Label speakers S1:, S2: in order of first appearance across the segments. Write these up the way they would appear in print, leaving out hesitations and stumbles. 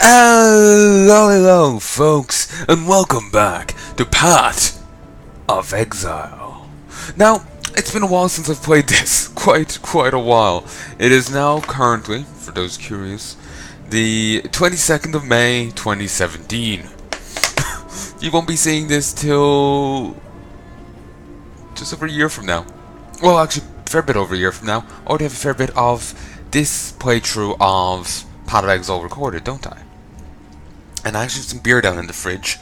S1: Hello, folks, and welcome back to Part of Exile. Now, it's been a while since I've played this, quite a while. It is now currently, for those curious, the 22nd of May, 2017. You won't be seeing this till just over a year from now. Well, actually, a fair bit over a year from now. I already have a fair bit of this playthrough of Part of Exile recorded, don't I? And I actually have some beer down in the fridge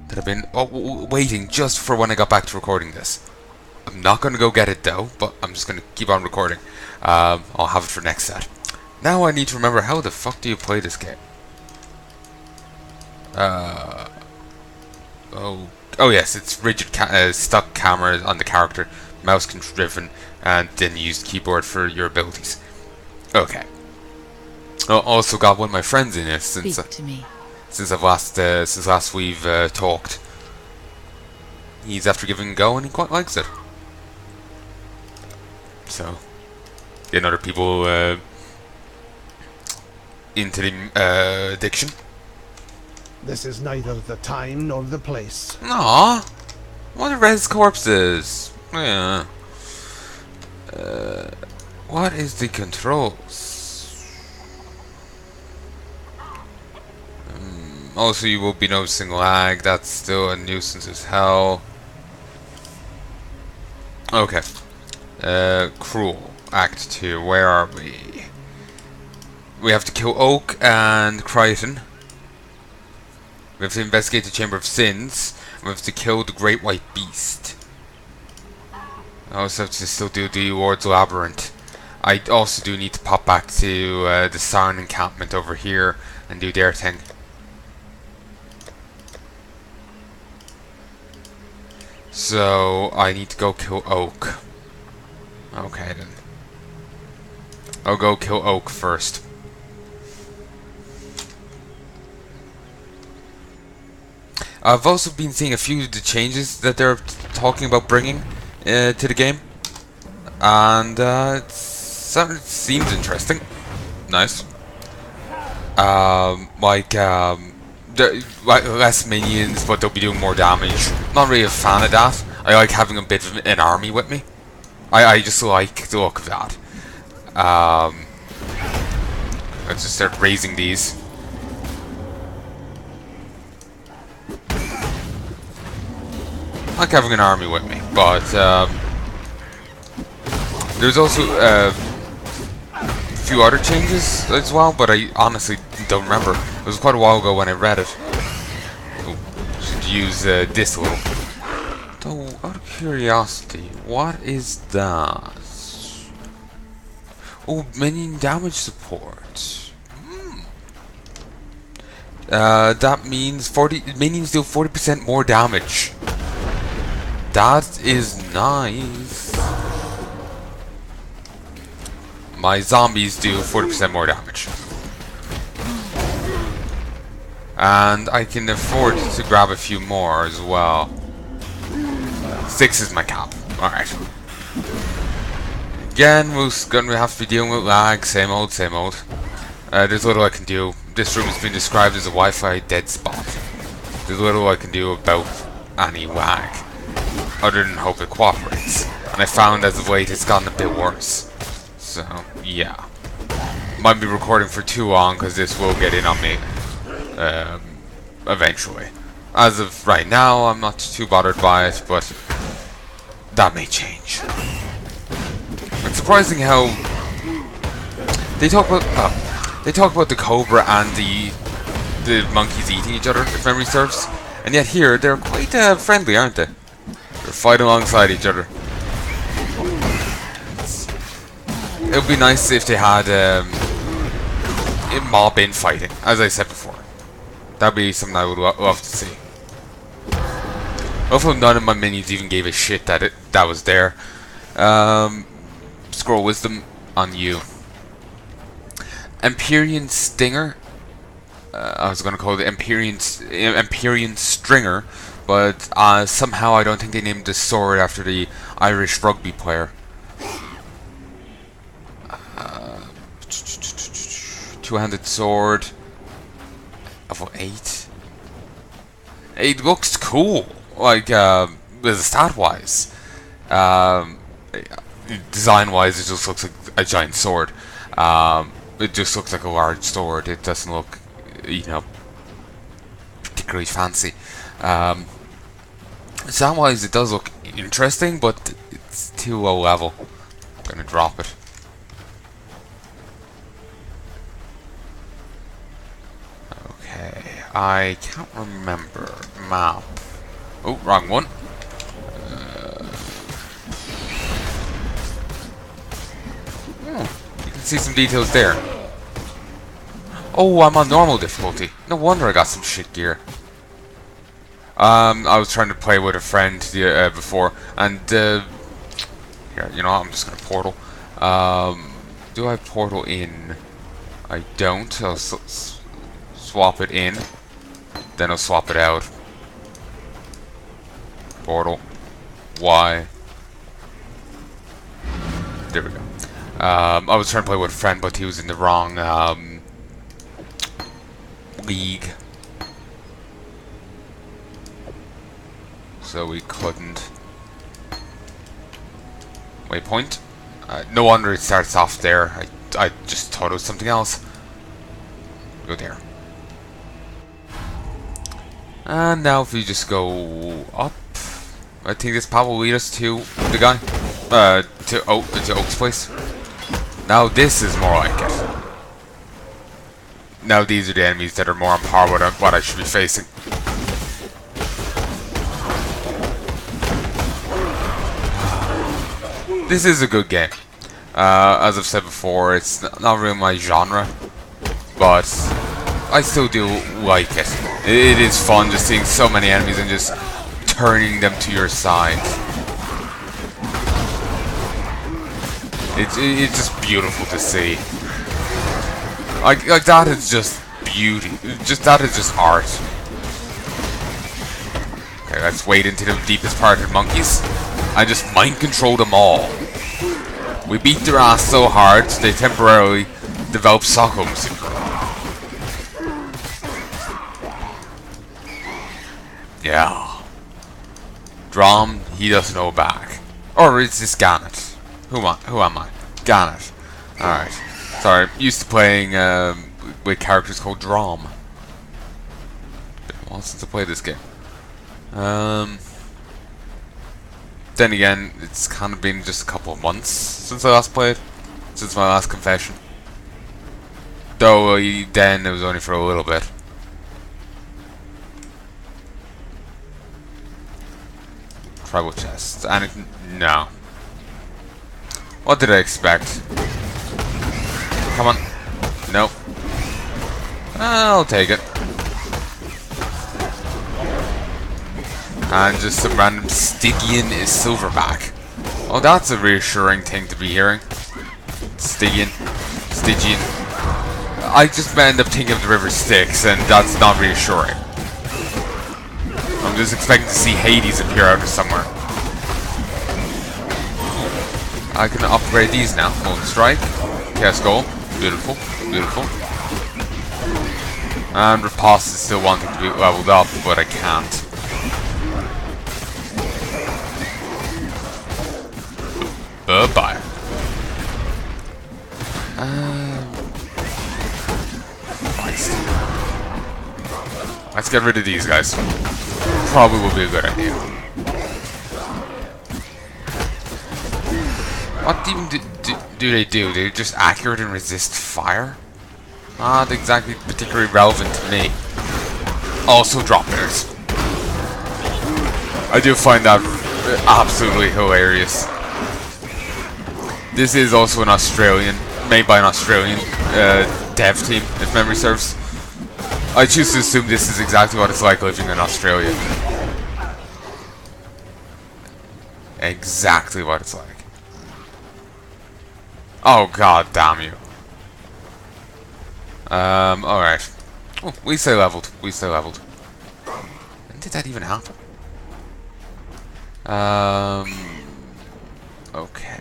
S1: that I've been waiting just for when I got back to recording this. I'm not going to go get it though, but I'm just going to keep on recording. I'll have it for next set. Now I need to remember, how the fuck do you play this game? Oh yes, it's rigid stuck camera on the character, mouse driven, and then you use the keyboard for your abilities. Okay. I also got one of my friends in this since last we've talked. He's after giving it a go and he quite likes it. So, getting other people into the addiction.
S2: This is neither the time nor the place.
S1: Aww, what are res corpses? Yeah. What is the controls? Also, you will be noticing lag. That's still a nuisance as hell. Okay. Cruel. Act 2. Where are we? We have to kill Oak and Crichton. We have to investigate the Chamber of Sins. We have to kill the Great White Beast. I also have to still do the Ward's Labyrinth. I also do need to pop back to the Sarn encampment over here and do their thing. So, I need to go kill Oak. Okay then. I'll go kill Oak first. I've also been seeing a few of the changes that they're talking about bringing to the game. And it seems interesting. Nice. Less minions, but they'll be doing more damage. Not really a fan of that. I like having a bit of an army with me. I just like the look of that. Let's just start raising these. I like having an army with me, but there's also a few other changes as well, but I honestly don't remember. It was quite a while ago when I read it. Oh, should use this a little. Though, out of curiosity, what is that? Oh, minion damage support. That means minions deal 40% more damage. That is nice. My zombies do 40% more damage. And I can afford to grab a few more as well. 6 is my cap. Alright. Again, we're gonna have to be dealing with lag. Same old, same old. There's little I can do. This room has been described as a Wi-Fi dead spot. There's little I can do about any lag, other than hope it cooperates. And I found as of late it's gotten a bit worse. So, yeah. Might be recording for too long because this will get in on me. Eventually. As of right now, I'm not too bothered by it, but that may change. It's surprising how they talk about the cobra and the monkeys eating each other, if memory serves, and yet here they're quite friendly, aren't they? They're fighting alongside each other. It would be nice if they had mob infighting, as I said before. That'd be something I would love to see. Hopefully none of my minions even gave a shit that that was there. Scroll wisdom on you. Empyrean Stinger. I was going to call it Empyrean Stringer, but somehow I don't think they named the sword after the Irish rugby player. Two-handed sword. Level 8. It looks cool. Like, with stat-wise. Design-wise, it just looks like a giant sword. It just looks like a large sword. It doesn't look, you know, particularly fancy. Sound-wise, it does look interesting, but it's too low level. I'm gonna drop it. Okay, I can't remember. Map. Oh, wrong one. You can see some details there. Oh, I'm on normal difficulty. No wonder I got some shit gear. I was trying to play with a friend before, and here, you know what, I'm just gonna portal. Do I portal in? I don't. I'll swap it in, then I'll swap it out. Portal. Y. There we go. I was trying to play with a friend, but he was in the wrong league. So we couldn't. Waypoint. No wonder it starts off there. I just thought it was something else. Go there. And now if we just go up, I think this path will lead us to the guy. To Oak's place. Now this is more like it. Now these are the enemies that are more on par with what I should be facing. This is a good game. As I've said before, it's not really my genre, but I still do like it. It is fun just seeing so many enemies and just turning them to your side. It's just beautiful to see. Like that is just beauty. That is just art. Okay, let's wade into the deepest part of the monkeys and just mind control them all. We beat their ass so hard they temporarily develop Stockholm syndrome. Yeah. Drom, he doesn't know back. Or is this Gannet? Who am I? Gannet. Alright. Sorry, I'm used to playing with characters called Drom. Been a while since I played this game. Then again, it's kind of been just a couple of months since I last played. Since my last confession. Though, then it was only for a little bit. Tribal chest. Anything? No. What did I expect? Come on. Nope. I'll take it. And just some random Stygian is Silverback. Oh, that's a reassuring thing to be hearing. Stygian. I just end up thinking of the river Styx, and that's not reassuring. I'm just expecting to see Hades appear out of somewhere. I can upgrade these now. Golden Strike. Chaos Goal. Beautiful. Beautiful. And Riposte is still wanting to be leveled up, but I can't. Bye-bye. Let's get rid of these guys. Probably will be a good idea. What even do they do? They're just accurate and resist fire? Not exactly particularly relevant to me. Also drop bears. I do find that absolutely hilarious. This is also an Australian, made by an Australian dev team, if memory serves. I choose to assume this is exactly what it's like living in Australia. Exactly what it's like. Oh, god damn you. Alright. Oh, we stay leveled. We stay leveled. When did that even happen? Okay.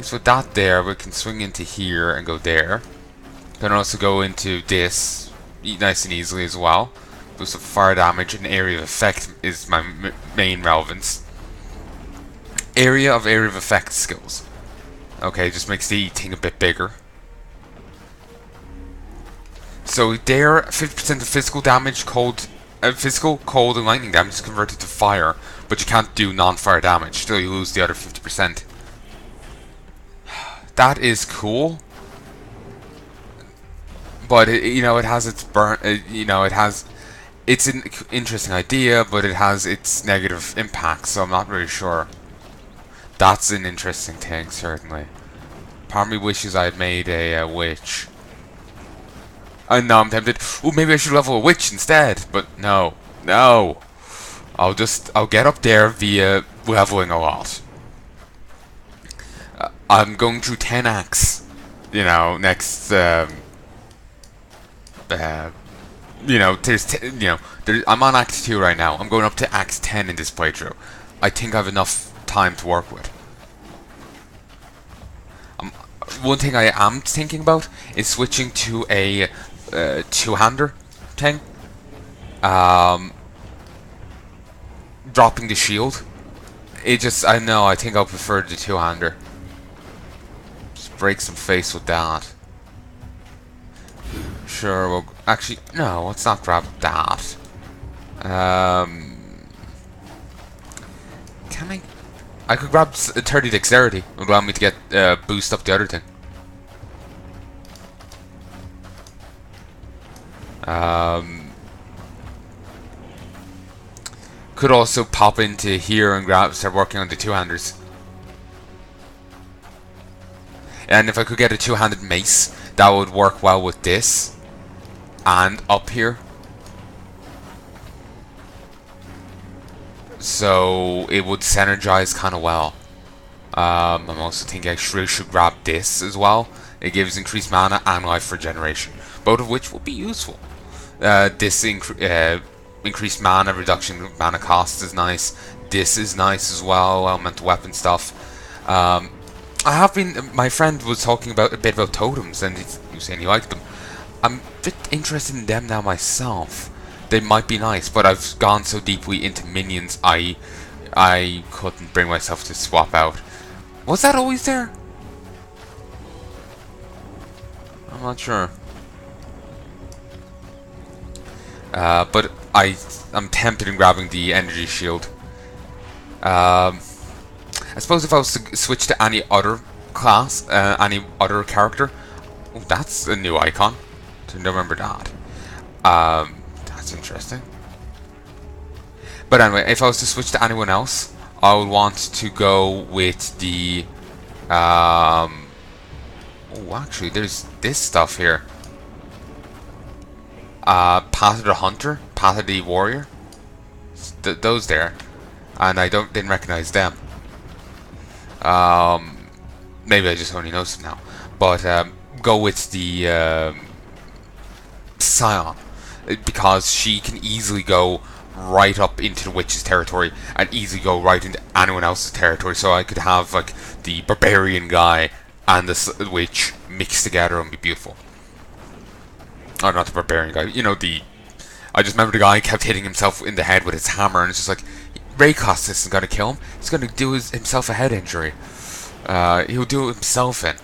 S1: So with that there, we can swing into here and go there. Can also go into this nice and easily as well. Boost of fire damage and area of effect is my main relevance. Area of effect skills. Okay, just makes the thing a bit bigger. So there, 50% of physical damage, physical, cold, and lightning damage is converted to fire, but you can't do non-fire damage. Still, you lose the other 50%. That is cool, but it has its it's an interesting idea, but it has its negative impacts. So I'm not really sure. That's an interesting thing, certainly. Part of me wishes I had made a witch. And now I'm tempted. Oh, maybe I should level a witch instead. But no. I'll get up there via leveling a lot. I'm going through 10 acts. Next. I'm on Act 2 right now. I'm going up to Act 10 in this playthrough. I think I have enough time to work with. One thing I am thinking about is switching to a two-hander thing. Dropping the shield. I think I'll prefer the two-hander. Just break some face with that. Sure, well, actually, no, let's not grab that. Can I? I could grab 30 dexterity. It would allow me to get boost up the other thing. Could also pop into here and start working on the two-handers. And if I could get a two-handed mace, that would work well with this. And up here. So it would synergize kind of well. I'm also thinking I should grab this as well. It gives increased mana and life regeneration, both of which will be useful. This increased mana reduction of mana cost is nice. This is nice as well. Elemental weapon stuff. My friend was talking a bit about totems, and he was saying he liked them. I'm a bit interested in them now myself. They might be nice, but I've gone so deeply into minions, I couldn't bring myself to swap out. Was that always there? I'm not sure. But I'm tempted in grabbing the energy shield. I suppose if I was to switch to any other class, any other character, oh, that's a new icon. Didn't remember that. That's interesting. But anyway, if I was to switch to anyone else, I would want to go with the. Oh, actually, there's this stuff here. Path of the Hunter, Path of the Warrior. Those there, and I didn't recognize them. Maybe I just only noticed them now. But go with the Scion, because she can easily go right up into the witch's territory and easily go right into anyone else's territory. So I could have like the barbarian guy and the witch mixed together and be beautiful. Oh, not the barbarian guy. I just remember the guy kept hitting himself in the head with his hammer, and it's just like, Raycos isn't gonna kill him. He's gonna do himself a head injury. He'll do it himself in.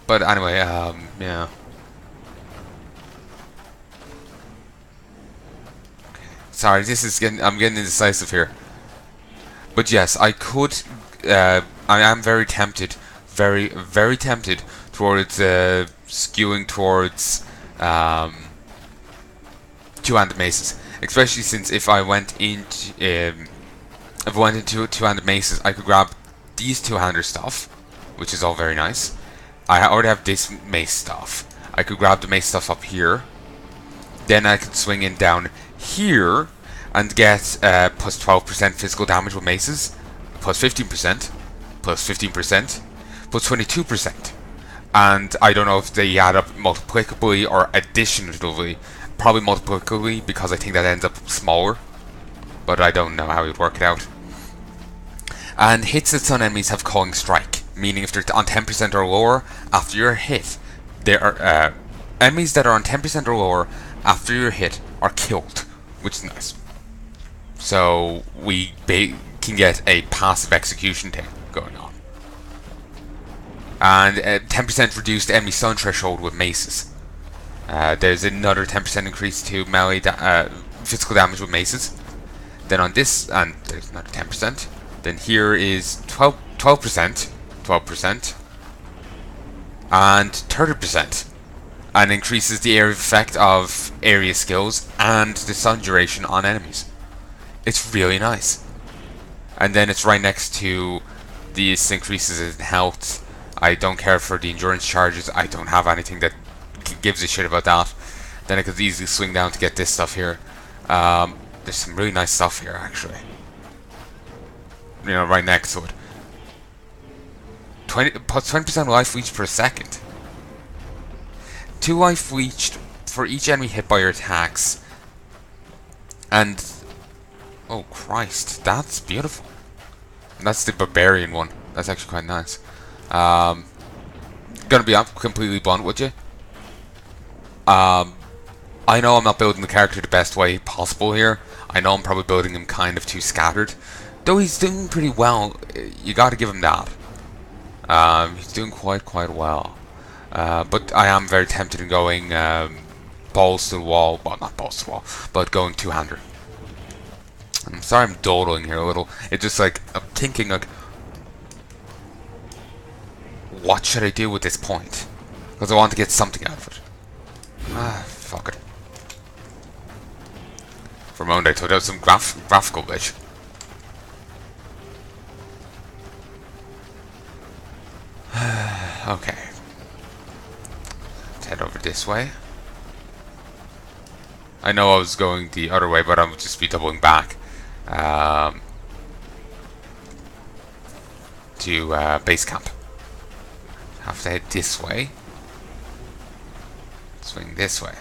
S1: But anyway, yeah. Sorry, I'm getting indecisive here. But yes, I could. I am very tempted, very, very tempted towards skewing towards two-handed maces, especially since if I went into two-handed maces, I could grab these two-hander stuff, which is all very nice. I already have this mace stuff. I could grab the mace stuff up here. Then I could swing in down here and get plus 12% physical damage with maces, plus 15%, plus 15%, plus 22%. And I don't know if they add up multiplicably or additionally. Probably multiplicably, because I think that ends up smaller. But I don't know how you'd work it out. And hits that on enemies have Calling Strike, meaning if they're on 10% or lower, after your hit, there are enemies that are on 10% or lower after you're hit are killed, which is nice. So we can get a passive execution thing going on. And 10% reduced enemy stun threshold with maces. There's another 10% increase to melee physical damage with maces. Then on this, and there's another 10%. Then here is 12%, and 30%. And increases the area effect of area skills and the stun duration on enemies. It's really nice. And then it's right next to these increases in health. I don't care for the endurance charges. I don't have anything that gives a shit about that. Then I could easily swing down to get this stuff here. There's some really nice stuff here, actually. You know, right next to it. Plus 20% life reached per second. 2 life reached for each enemy hit by your attacks. And oh Christ, that's beautiful. And that's the barbarian one. That's actually quite nice. Gonna be completely blunt with you. I know I'm not building the character the best way possible here. I know I'm probably building him kind of too scattered. Though he's doing pretty well. You gotta give him that. He's doing quite well. But I am very tempted in going balls to the wall. Well, not balls to the wall, but going two-hander. I'm sorry I'm dawdling here a little. It's just like, I'm thinking like, what should I do with this point? Because I want to get something out of it. Fuck it. For a moment I thought that was some graphical glitch. Okay. Let's head over this way. I know I was going the other way, but I'll just be doubling back. To base camp. Have to head this way. Swing this way.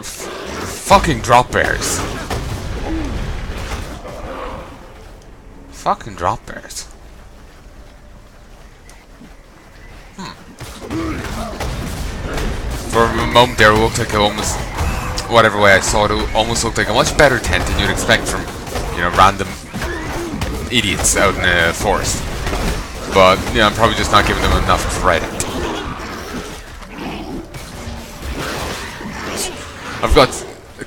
S1: Fucking drop bears. Fucking drop bears. For a moment there, it looked like almost, whatever way I saw it, it almost looked like a much better tent than you'd expect from, you know, random idiots out in the forest. But, you know, I'm probably just not giving them enough credit. I've got,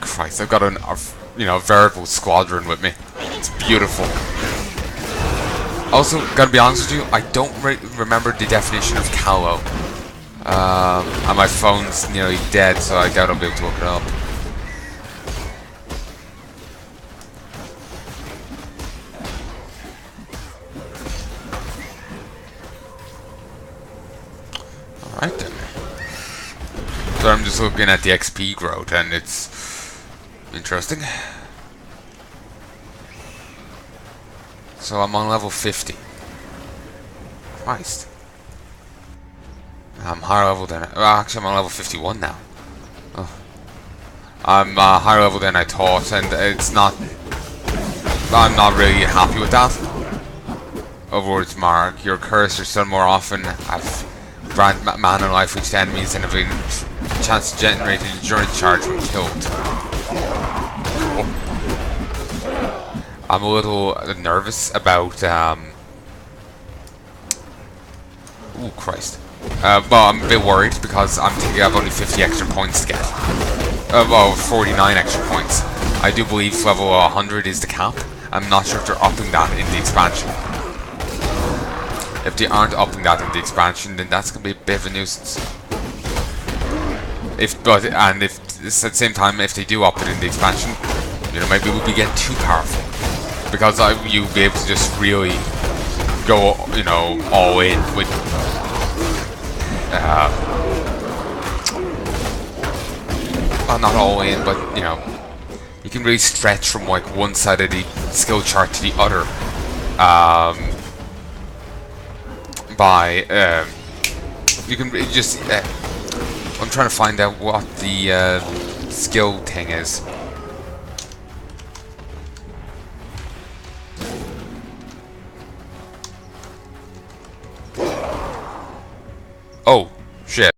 S1: Christ, I've got a veritable squadron with me. It's beautiful. Also, gotta be honest with you, I don't remember the definition of callow. And my phone's nearly dead, so I doubt I'll be able to look it up. Alright then. So I'm just looking at the XP growth, and it's interesting. So I'm on level 50. Christ. I'm higher level than actually I'm on level 51 now. Oh. I'm higher level than I thought, and it's not. I'm not really happy with that. Overwords mark. Your cursor stun more often. I've grant mana life each to enemies and have a chance to generate an endurance charge when killed. Oh. I'm a little nervous about. Ooh, Christ. Well, I'm a bit worried because I'm thinking I have only 50 extra points to get. Well, 49 extra points. I do believe level 100 is the cap. I'm not sure if they're upping that in the expansion. If they aren't upping that in the expansion, then that's gonna be a bit of a nuisance. If at the same time, if they do up it in the expansion, you know, maybe we'll be getting too powerful because you'll be able to just really go, you know, all in with. Well, not all in, but you know, you can really stretch from like one side of the skill chart to the other. You can just. I'm trying to find out what the skill thing is. Oh, shit.